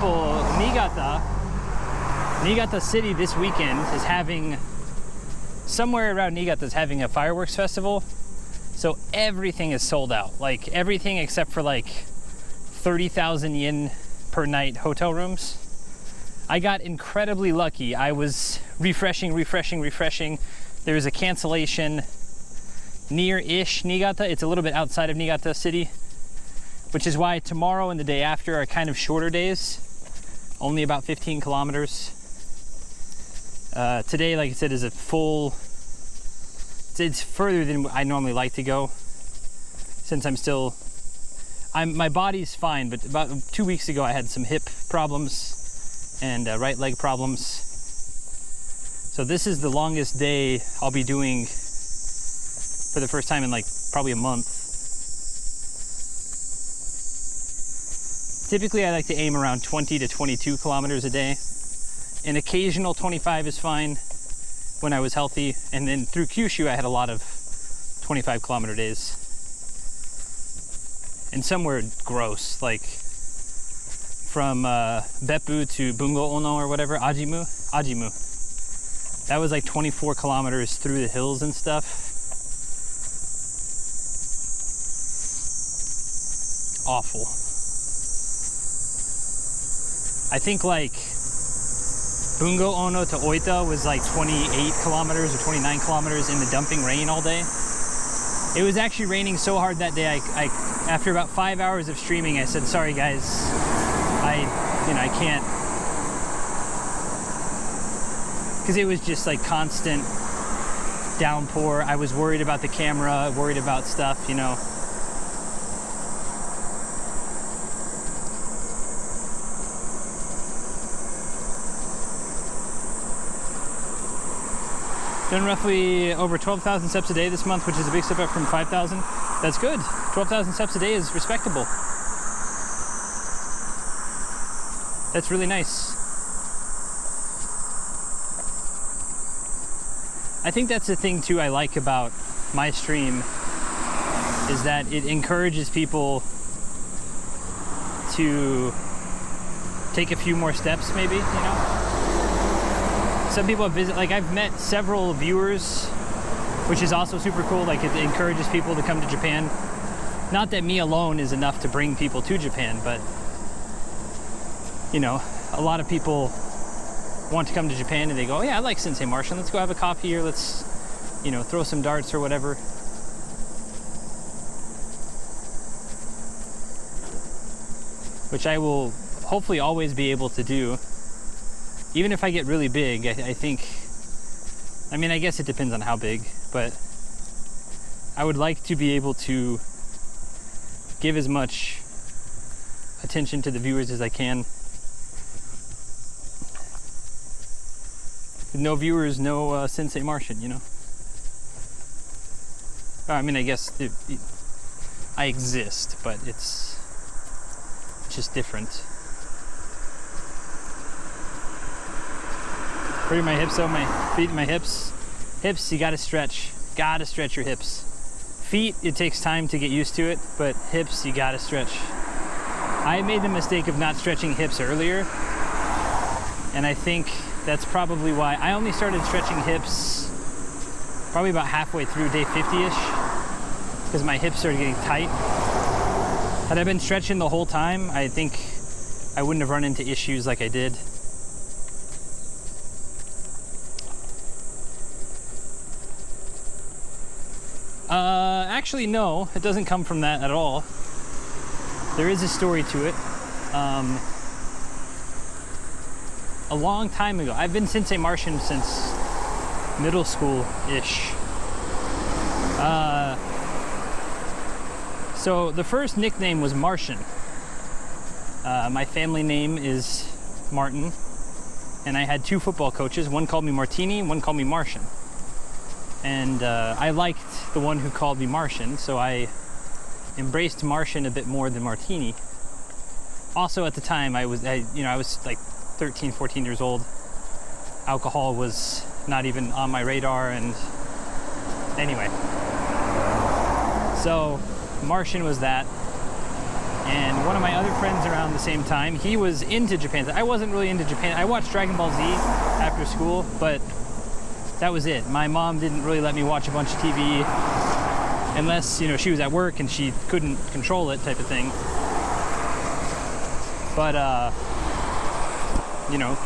example, Niigata City this weekend is having, somewhere around Niigata is having a fireworks festival. So everything is sold out. Like everything except for like 30,000 yen per night hotel rooms. I got incredibly lucky. I was refreshing. There was a cancellation near-ish Niigata. It's a little bit outside of Niigata City, which is why tomorrow and the day after are kind of shorter days, only about 15 kilometers. Today, like I said, is a full, it's further than I normally like to go, since my body's fine, but about 2 weeks ago I had some hip problems and right leg problems. So this is the longest day I'll be doing for the first time in like probably a month. Typically I like to aim around 20 to 22 kilometers a day. An occasional 25 is fine when I was healthy. And then through Kyushu I had a lot of 25 kilometer days. And some were gross, like from Beppu to Bungo Ono or whatever, Ajimu. That was like 24 kilometers through the hills and stuff. Awful. I think like Bungo Ono to Oita was like 28 kilometers or 29 kilometers in the dumping rain all day. It was actually raining so hard that day, after about 5 hours of streaming, I said, sorry guys, I can't. Because it was just like constant downpour. I was worried about the camera, worried about stuff, you know. Done roughly over 12,000 steps a day this month, which is a big step up from 5,000. That's good. 12,000 steps a day is respectable. That's really nice. I think that's the thing too I like about my stream, is that it encourages people to take a few more steps maybe, you know? Some people have visited, like I've met several viewers, which is also super cool. Like it encourages people to come to Japan. Not that me alone is enough to bring people to Japan, but you know, a lot of people want to come to Japan and they go, oh yeah, I like Sensei Martian. Let's go have a coffee or let's, you know, throw some darts or whatever. Which I will hopefully always be able to do. Even if I get really big, I think, I mean, I guess it depends on how big, but I would like to be able to give as much attention to the viewers as I can. With no viewers, no Sensei Martian, you know? I mean, I guess I exist, but it's just different. Where are my hips though? My feet and my hips. Hips, you gotta stretch. Gotta stretch your hips. Feet, it takes time to get used to it, but hips, you gotta stretch. I made the mistake of not stretching hips earlier, and I think that's probably why I only started stretching hips probably about halfway through day 50-ish, because my hips started getting tight. Had I been stretching the whole time, I think I wouldn't have run into issues like I did. Actually, no, it doesn't come from that at all. There is a story to it. A long time ago, I've been Sensei Martian since middle school-ish. So the first nickname was Martian. My family name is Martin, and I had two football coaches. One called me Martini, one called me Martian. And I liked the one who called me Martian, so I embraced Martian a bit more than Martini. Also at the time, I was like 13, 14 years old. Alcohol was not even on my radar, and anyway. So Martian was that, And one of my other friends around the same time, he was into Japan. I wasn't really into Japan. I watched Dragon Ball Z after school, but that was it. My mom didn't really let me watch a bunch of TV unless, you know, she was at work and she couldn't control it type of thing. But, you know,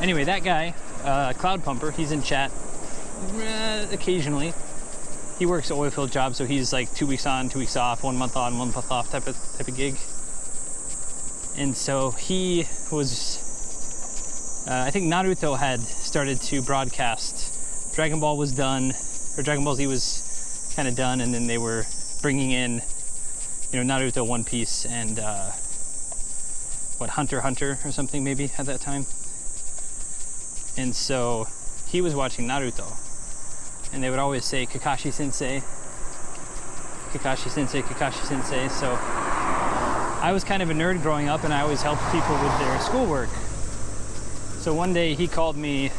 anyway, that guy, Cloud Pumper, he's in chat occasionally. He works an oil field job, so he's like 2 weeks on, 2 weeks off, 1 month on, 1 month off type of gig. And so he was, I think Naruto had started to broadcast. Dragon Ball was done, or Dragon Ball Z was kind of done, and then they were bringing in, you know, Naruto, One Piece, and what, Hunter x Hunter or something maybe at that time. And so he was watching Naruto. And they would always say Kakashi Sensei, Kakashi Sensei, Kakashi Sensei. So I was kind of a nerd growing up, and I always helped people with their schoolwork. So one day he called me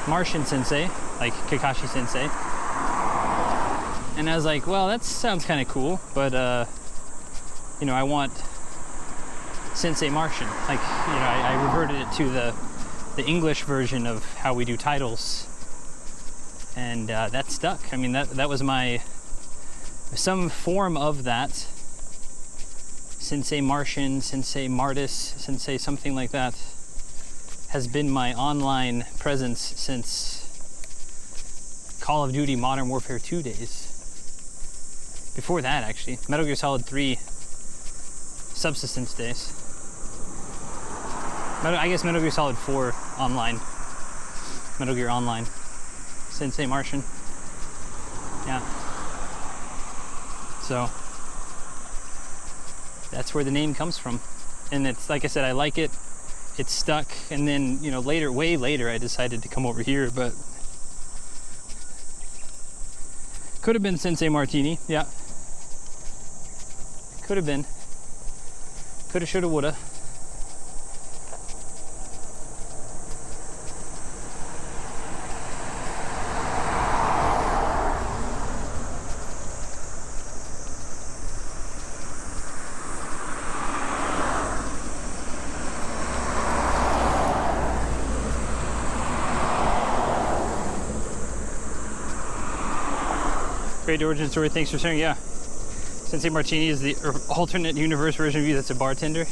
Martian Sensei, like Kakashi Sensei. And I was like, well, that sounds kind of cool, but you know, I want Sensei Martian. Like, you know, I reverted it to the English version of how we do titles. And that stuck. I mean, that was some form of that. Sensei Martian, Sensei Martis, Sensei something like that has been my online presence since Call of Duty Modern Warfare 2 days. Before that, actually. Metal Gear Solid 3 Subsistence days. I guess Metal Gear Solid 4 online. Metal Gear Online. Sensei Martian. Yeah. So that's where the name comes from. And it's, like I said, I like it. It's stuck. And then, you know, later, way later, I decided to come over here, but could have been Sensei Martini. Yeah. Could have been. Coulda, shoulda, woulda. Great origin story, thanks for sharing. Yeah, Sensei Martini is the alternate universe version of you that's a bartender.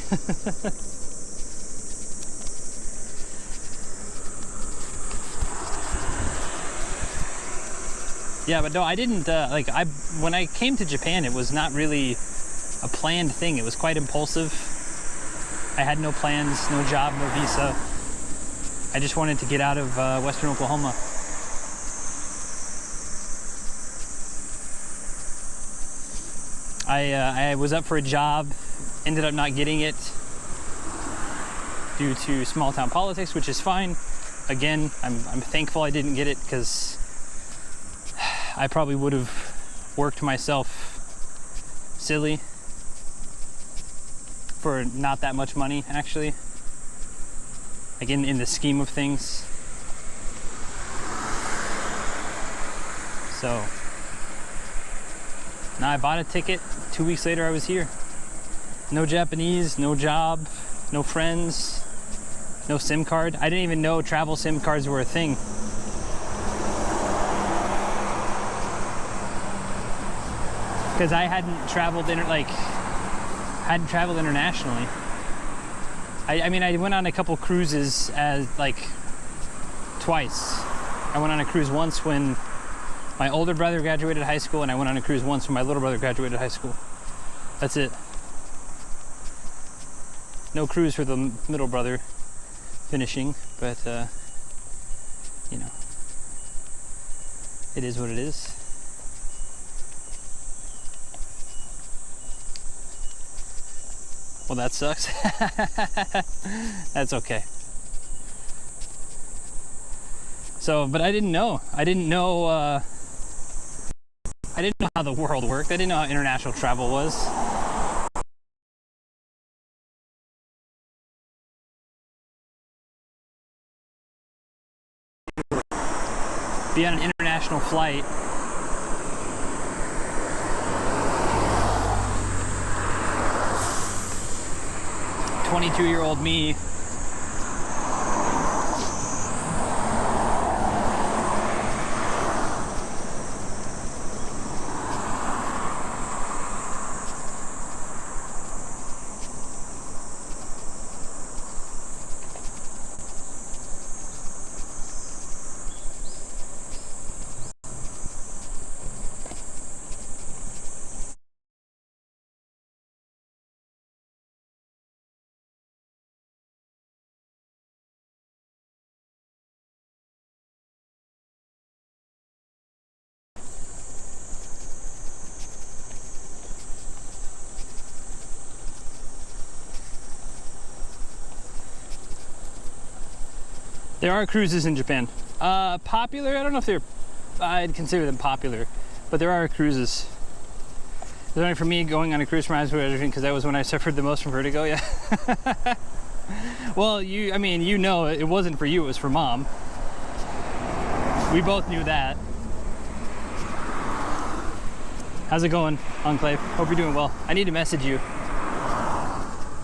Yeah, but no, I didn't, when I came to Japan, it was not really a planned thing. It was quite impulsive. I had no plans, no job, no visa. I just wanted to get out of Western Oklahoma. I was up for a job, ended up not getting it due to small town politics, which is fine. Again, I'm thankful I didn't get it, because I probably would have worked myself silly for not that much money, actually. Like in the scheme of things. So now I bought a ticket. 2 weeks later, I was here. No Japanese, no job, no friends, no SIM card. I didn't even know travel SIM cards were a thing. Because I hadn't traveled internationally. I mean, I went on a couple cruises twice. I went on a cruise once when my older brother graduated high school, and I went on a cruise once when my little brother graduated high school. That's it. No cruise for the middle brother finishing, but you know, it is what it is. Well, that sucks. That's okay. So, but I didn't know. I didn't know how the world worked. I didn't know how international travel was. Be on an international flight 22-year-old me. There are cruises in Japan. Popular, I don't know if I'd consider them popular, but there are cruises. It's only for me going on a cruise reminds me of everything because that was when I suffered the most from vertigo, yeah. Well, I mean, you know, it wasn't for you, it was for Mom. We both knew that. How's it going, Enclave? Hope you're doing well. I need to message you.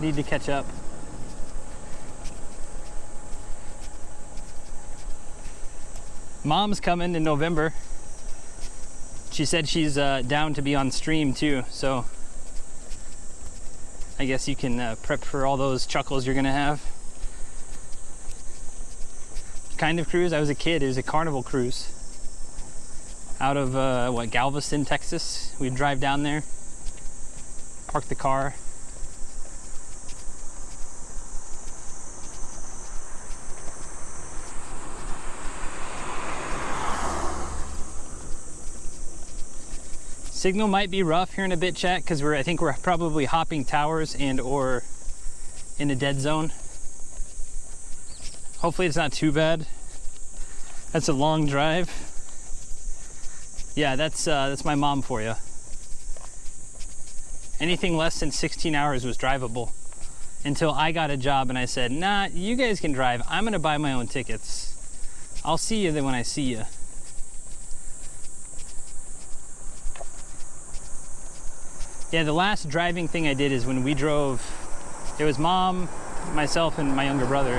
Need to catch up. Mom's coming in November. She said she's down to be on stream too, so I guess you can prep for all those chuckles you're gonna have. Kind of cruise, I was a kid, it was a carnival cruise. Out of, Galveston, Texas. We'd drive down there, park the car. Signal might be rough here in a bit, chat, because I think we're probably hopping towers and or in a dead zone. Hopefully it's not too bad. That's a long drive. Yeah, that's my mom for you. Anything less than 16 hours was drivable until I got a job and I said, nah, you guys can drive. I'm gonna buy my own tickets. I'll see you then when I see you. Yeah, the last driving thing I did is when we drove, it was Mom, myself, and my younger brother.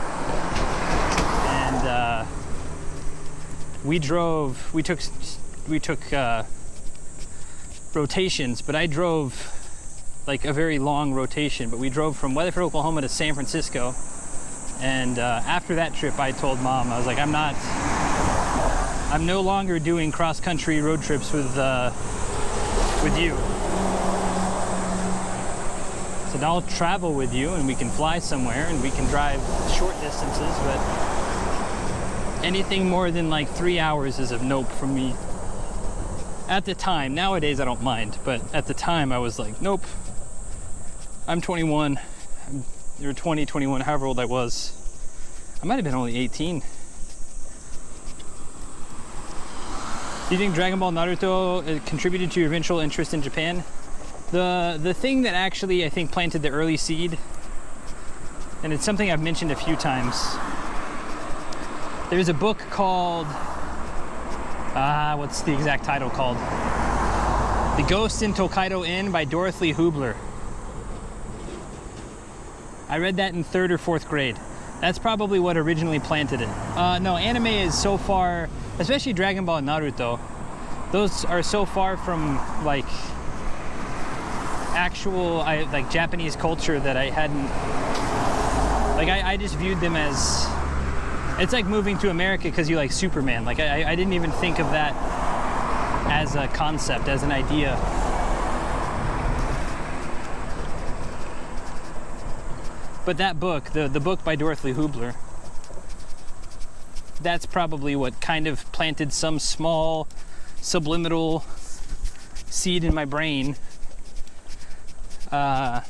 And we took rotations, but I drove like a very long rotation, but we drove from Weatherford, Oklahoma to San Francisco. And after that trip, I told Mom, I was like, I'm no longer doing cross-country road trips with you. So I'll travel with you and we can fly somewhere and we can drive short distances, but anything more than like 3 hours is a nope from me. At the time, nowadays I don't mind, but at the time I was like, nope. I'm 21, or 20, 21, however old I was. I might have been only 18. Do you think Dragon Ball Naruto contributed to your eventual interest in Japan? The thing that actually I think planted the early seed, and it's something I've mentioned a few times. There's a book called, what's the exact title called? The Ghost in Tokaido Inn by Dorothy Hubler. I read that in 3rd or 4th grade. That's probably what originally planted it. No, anime is so far, especially Dragon Ball and Naruto, those are so far from like actual like Japanese culture that I hadn't, like I just viewed them as, it's like moving to America because you like Superman. Like I didn't even think of that as a concept, as an idea. But that book, the book by Dorothy Hubler, that's probably what kind of planted some small subliminal seed in my brain. But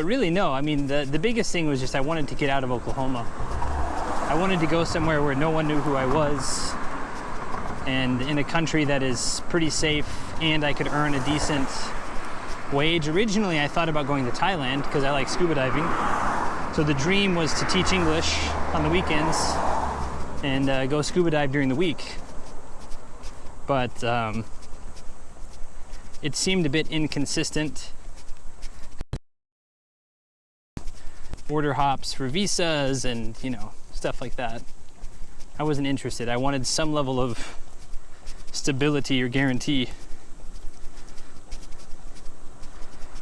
really, no. I mean, the biggest thing was just I wanted to get out of Oklahoma. I wanted to go somewhere where no one knew who I was, and in a country that is pretty safe, and I could earn a decent wage. Originally, I thought about going to Thailand because I like scuba diving. So the dream was to teach English on the weekends and go scuba dive during the week. But it seemed a bit inconsistent border hops for visas and, you know, stuff like that. I wasn't interested. I wanted some level of stability or guarantee.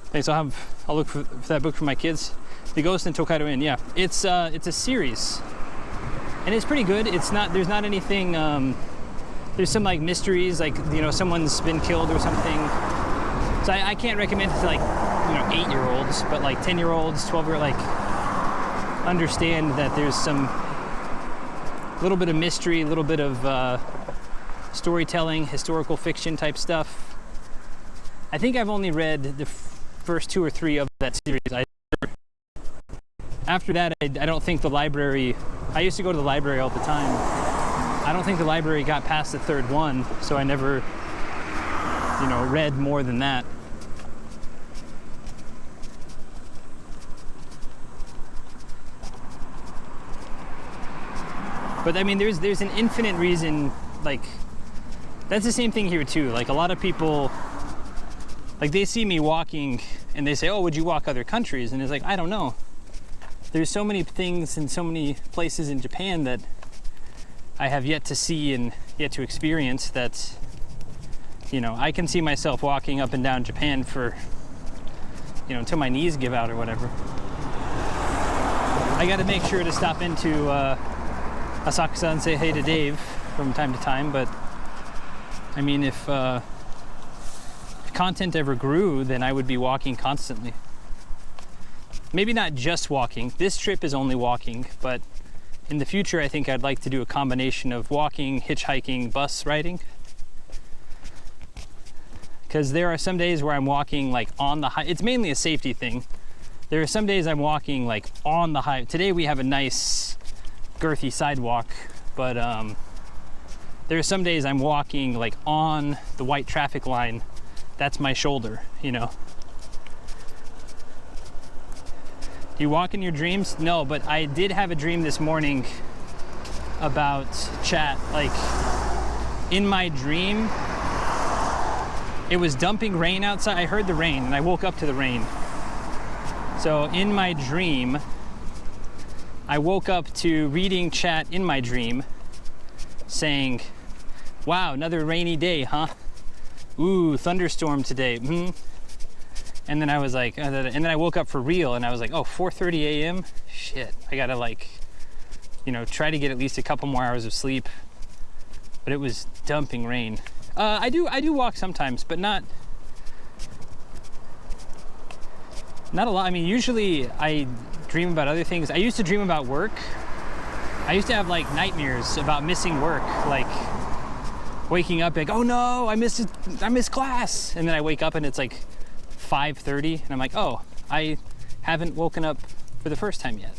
Thanks. I'll look for that book for my kids. The Ghost in Tokaido Inn. Yeah, it's a series, and it's pretty good. It's not. There's not anything. There's some like mysteries, like, you know, someone's been killed or something. So I can't recommend it to, like, you know, 8-year-olds, but like 10-year-olds, 12-year, like, understand that there's some little bit of mystery, a little bit of storytelling, historical fiction type stuff. I think I've only read the first 2 or 3 of that series. After that, I don't think the library, I used to go to the library all the time. I don't think the library got past the 3rd one, so I never, you know, read more than that. But I mean, there's an infinite reason, like, that's the same thing here too. Like, a lot of people, like, they see me walking and they say, oh, would you walk other countries? And it's like, I don't know. There's so many things and so many places in Japan that I have yet to see and yet to experience that, you know, I can see myself walking up and down Japan for, you know, until my knees give out or whatever. I got to make sure to stop into Asakusa and say hey to Dave from time to time, but I mean, if content ever grew, then I would be walking constantly. Maybe not just walking. This trip is only walking, but in the future, I think I'd like to do a combination of walking, hitchhiking, bus riding. Because there are some days where I'm walking like on the it's mainly a safety thing. There are some days I'm walking like on the highway. Today we have a nice girthy sidewalk, but there are some days I'm walking like on the white traffic line. That's my shoulder, you know. You walk in your dreams? No, but I did have a dream this morning about chat. Like, in my dream, it was dumping rain outside. I heard the rain and I woke up to the rain. So in my dream, I woke up to reading chat in my dream saying, wow, another rainy day, huh? Ooh, thunderstorm today. And then I was like, and then I woke up for real and I was like, oh, 4:30 a.m. Shit, I gotta, like, you know, try to get at least a couple more hours of sleep. But it was dumping rain. I do walk sometimes, but not a lot. I mean, usually I dream about other things. I used to dream about work. I used to have like nightmares about missing work, like waking up like, oh no, I missed class. And then I wake up and it's like 5:30 and I'm like, oh, I haven't woken up for the first time yet.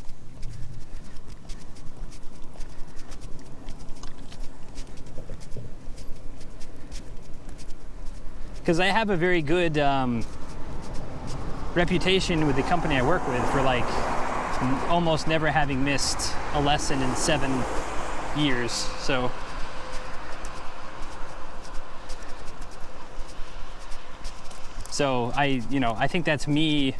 Because I have a very good reputation with the company I work with for like almost never having missed a lesson in 7 years. So I think that's me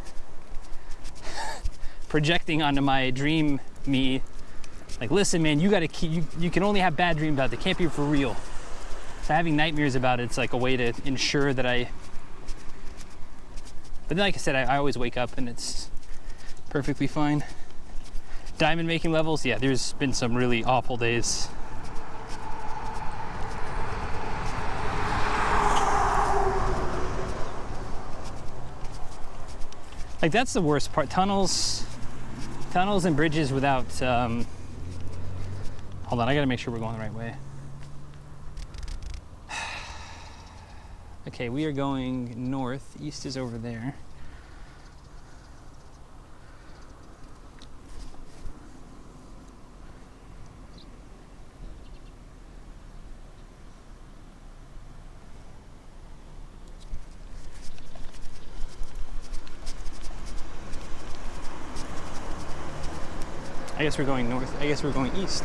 projecting onto my dream me, like, listen, man, you gotta keep, you can only have bad dreams about it. They can't be for real. So having nightmares about it's like a way to ensure that but then, like I said, I always wake up and it's perfectly fine. Diamond making levels, yeah, there's been some really awful days. Like, that's the worst part. Tunnels and bridges without, hold on, I gotta make sure we're going the right way. Okay, we are going north. East is over there. I guess we're going north. I guess we're going east.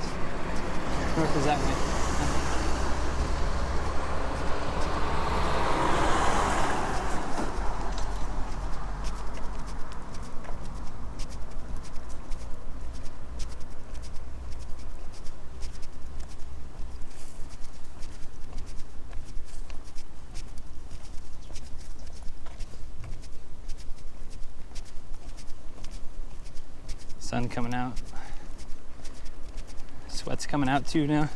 North is that way. Sun coming out. Sweat's coming out too now.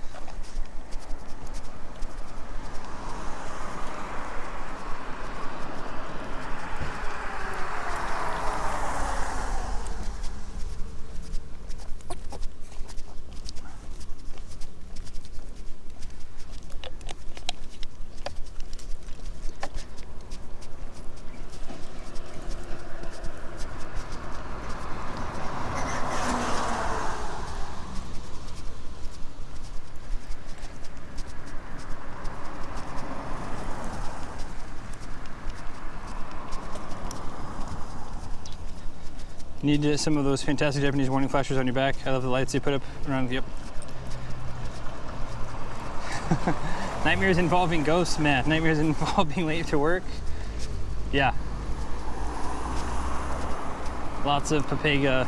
Need some of those fantastic Japanese warning flashers on your back. I love the lights they put up around. Yep. Nightmares involving ghosts, man. Nightmares involving late to work. Yeah. Lots of papega.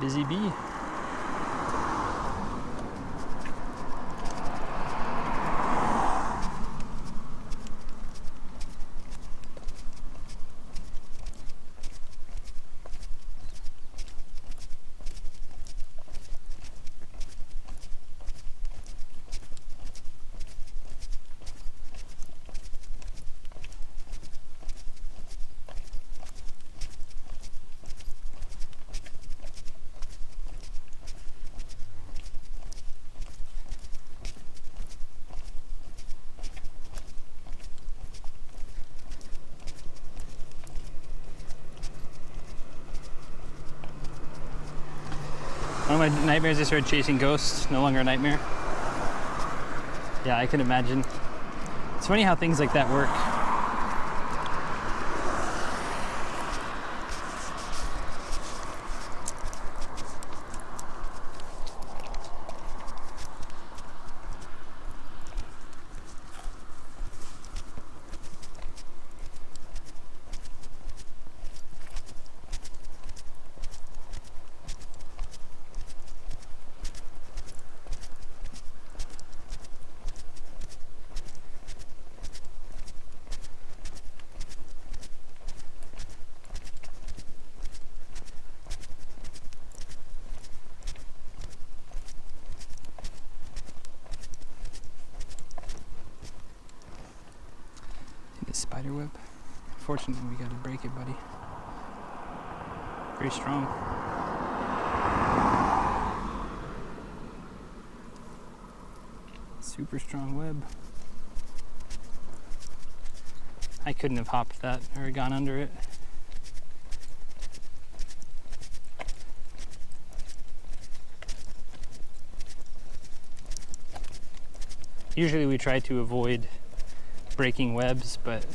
Busy bee. One of my nightmares, I started chasing ghosts, no longer a nightmare. Yeah, I can imagine. It's funny how things like that work. Spider web. Fortunately, we gotta break it, buddy. Very strong. Super strong web. I couldn't have hopped that or gone under it. Usually we try to avoid breaking webs, but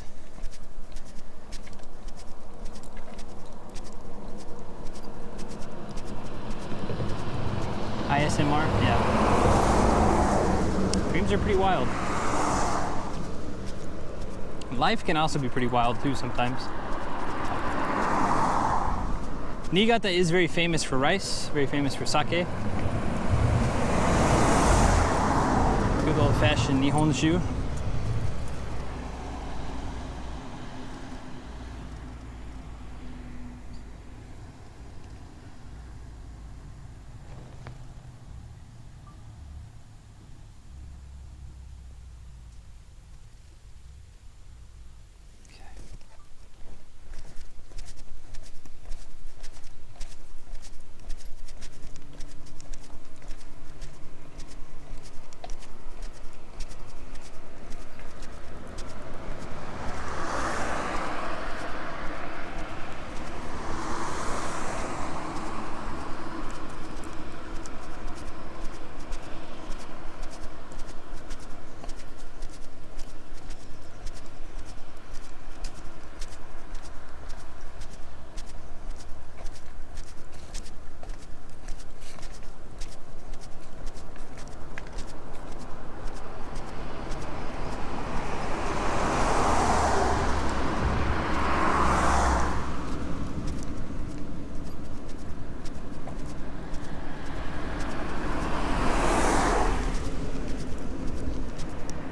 ISMR, yeah. Dreams are pretty wild. Life can also be pretty wild too sometimes. Niigata is very famous for rice, very famous for sake. Good old-fashioned Nihonshu.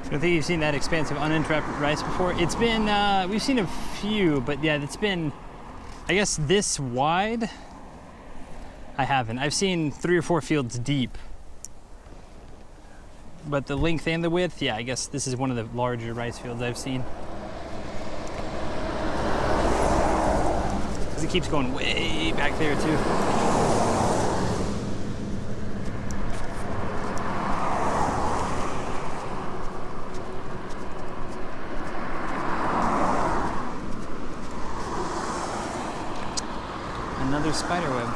I don't think you've seen that expansive uninterrupted rice before. It's been, we've seen a few, but yeah, it's been, I guess this wide, I haven't. I've seen 3 or 4 fields deep. But the length and the width, yeah, I guess this is one of the larger rice fields I've seen. Because it keeps going way back there too. Another spider web.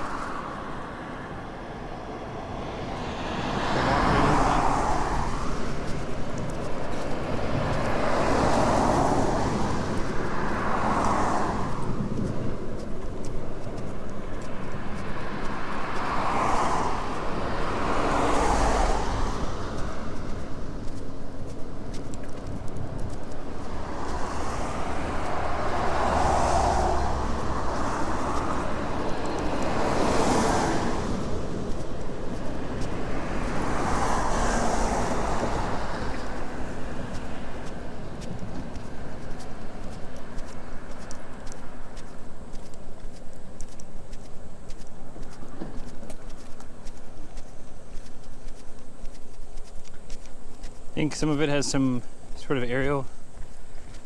I think some of it has some sort of aerial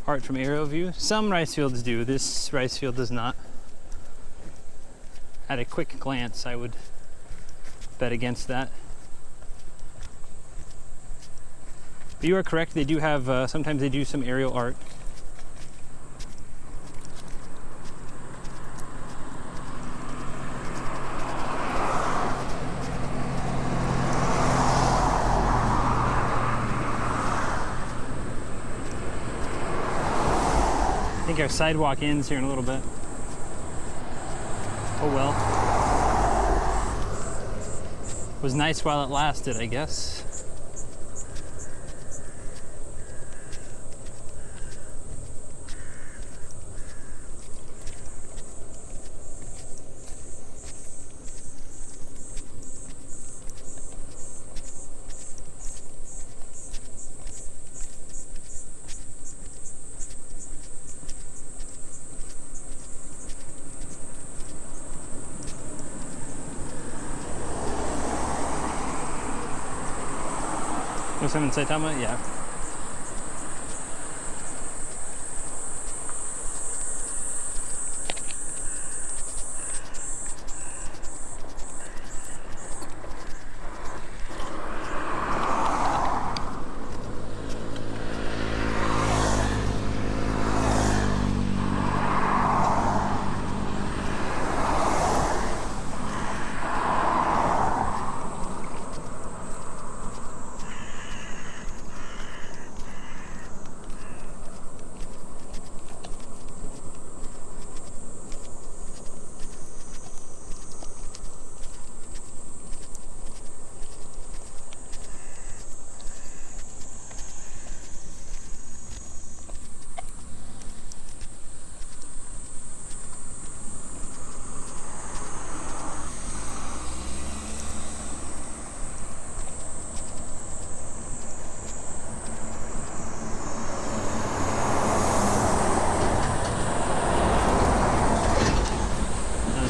art from aerial view. Some rice fields do. This rice field does not. At a quick glance, I would bet against that. But you are correct. They do have, sometimes they do some aerial art. I think our sidewalk ends here in a little bit. Oh well. Was nice while it lasted, I guess. Was some in Saitama? Yeah.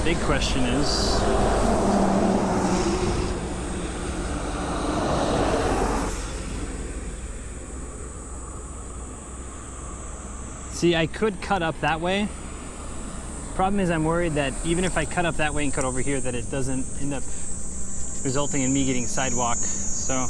Big question is, see, I could cut up that way. Problem is I'm worried that even if I cut up that way and cut over here, that it doesn't end up resulting in me getting sidewalk. So